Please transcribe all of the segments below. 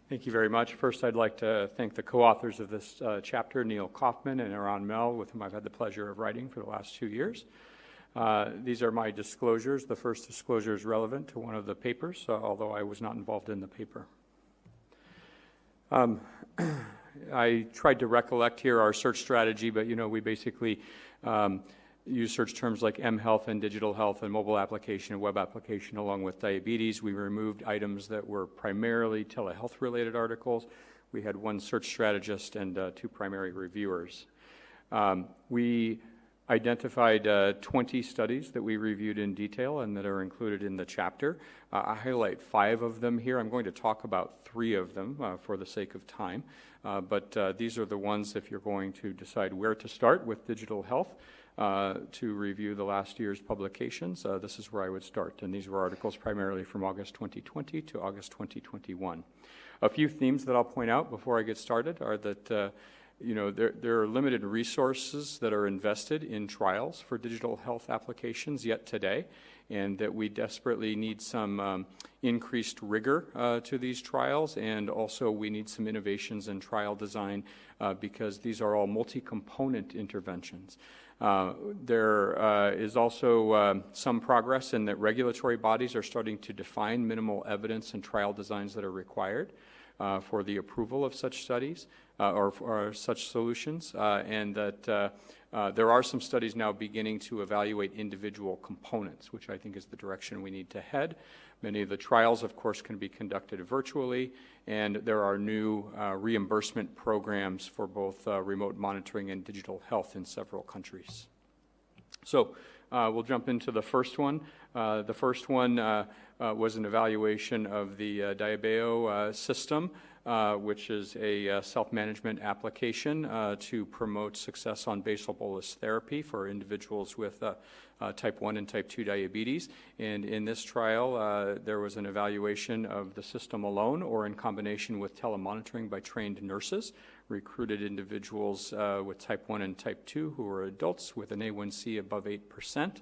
Thank you very much. First, I'd like to thank the co-authors of this chapter, Neal, Kaufman, and Eran, with whom I've had the pleasure of writing for the last 2 years. These are my disclosures. The first disclosure is relevant to one of the papers, although I was not involved in the paper. I tried to recollect here our search strategy, but we basically use search terms like mHealth and digital health and mobile application and web application along with diabetes. We removed items that were primarily telehealth related articles. We had one search strategist and 2 primary reviewers. We identified 20 studies that we reviewed in detail and that are included in the chapter. I highlight 5 of them here. I'm going to talk about 3 of them for the sake of time, but these are the ones if you're going to decide where to start with digital health to review the last year's publications. This is where I would start, and these were articles primarily from August 2020 to August 2021. A few themes that I'll point out before I get started are that there are limited resources that are invested in trials for digital health applications yet today, and that we desperately need some increased rigor to these trials, and also we need some innovations in trial design because these are all multi-component interventions. There is also some progress in that regulatory bodies are starting to define minimal evidence and trial designs that are required for the approval of such studies or such solutions, and that there are some studies now beginning to evaluate individual components, which I think is the direction we need to head. Many of the trials, of course, can be conducted virtually, and there are new reimbursement programs for both remote monitoring and digital health in several countries. So we'll jump into the first one. The first one was an evaluation of the Diabeo system, which is a self-management application to promote success on basal bolus therapy for individuals with type 1 and type 2 diabetes. And in this trial, there was an evaluation of the system alone or in combination with telemonitoring by trained nurses, recruited individuals with type 1 and type 2 who were adults with an A1C above 8%.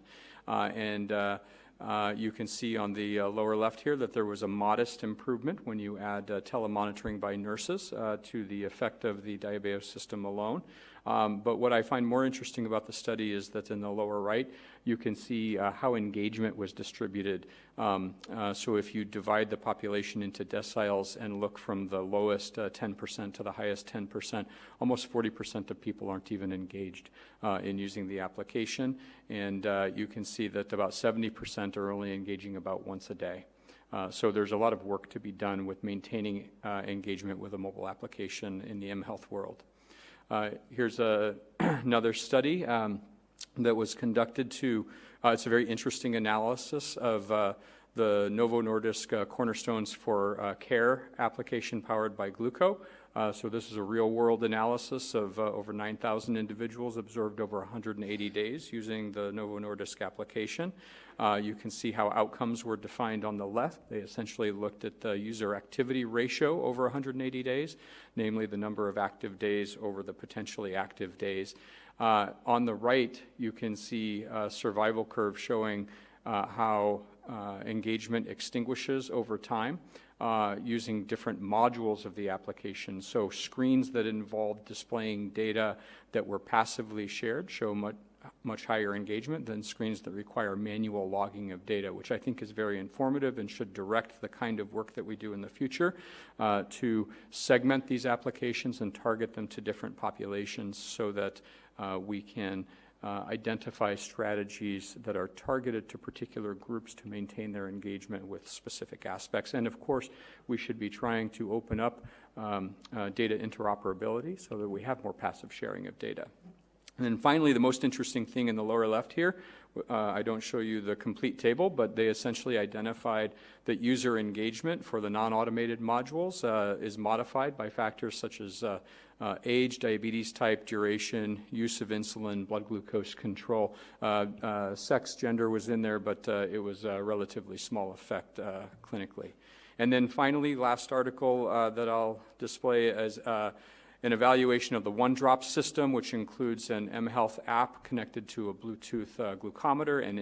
You can see on the lower left here that there was a modest improvement when you add telemonitoring by nurses to the effect of the Diabeo system alone. But what I find more interesting about the study is that in the lower right, you can see how engagement was distributed. So if you divide the population into deciles and look from the lowest 10% to the highest 10%, almost 40% of people aren't even engaged in using the application. And you can see that about 70% are only engaging about once a day. So there's a lot of work to be done with maintaining engagement with a mobile application in the mHealth world. Here's another study that was conducted to, it's a very interesting analysis of the Novo Nordisk Cornerstones for Care application powered by Gluco. So this is a real-world analysis of over 9,000 individuals observed over 180 days using the Novo Nordisk application. You can see how outcomes were defined on the left. They essentially looked at the user activity ratio over 180 days, namely the number of active days over the potentially active days. On the right, you can see a survival curve showing how engagement extinguishes over time using different modules of the application. So screens that involve displaying data that were passively shared show much higher engagement than screens that require manual logging of data, which I think is very informative and should direct the kind of work that we do in the future to segment these applications and target them to different populations so that we can identify strategies that are targeted to particular groups to maintain their engagement with specific aspects. And of course, we should be trying to open up data interoperability so that we have more passive sharing of data. And then finally, the most interesting thing in the lower left here, I don't show you the complete table, but they essentially identified that user engagement for the non-automated modules is modified by factors such as age, diabetes type, duration, use of insulin, blood glucose control. Sex, gender was in there, but it was a relatively small effect clinically. And then finally, last article that I'll display as an evaluation of the one-drop system, which includes an mHealth app connected to a Bluetooth glucometer and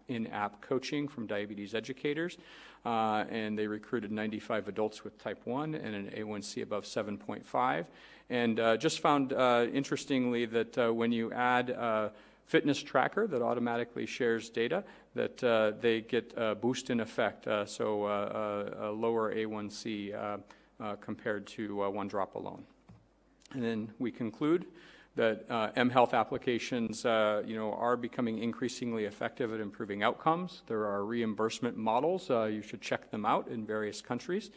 in-app coaching from diabetes educators. And they recruited 95 adults with type 1 and an A1C above 7.5. And just found, interestingly, that when you add a fitness tracker that automatically shares data, that they get a boost in effect, so a lower A1C compared to one drop alone. And then we conclude that mHealth applications, are becoming increasingly effective at improving outcomes. There are reimbursement models. You should check them out in various countries.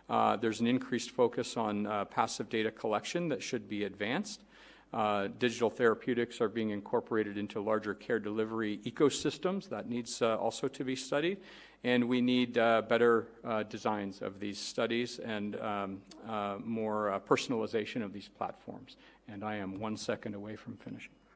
There's an increased focus on passive data collection that should be advanced. Digital therapeutics are being incorporated into larger care delivery ecosystems. That needs also to be studied. And we need better designs of these studies and more personalization of these platforms. And I am 1 second away from finishing.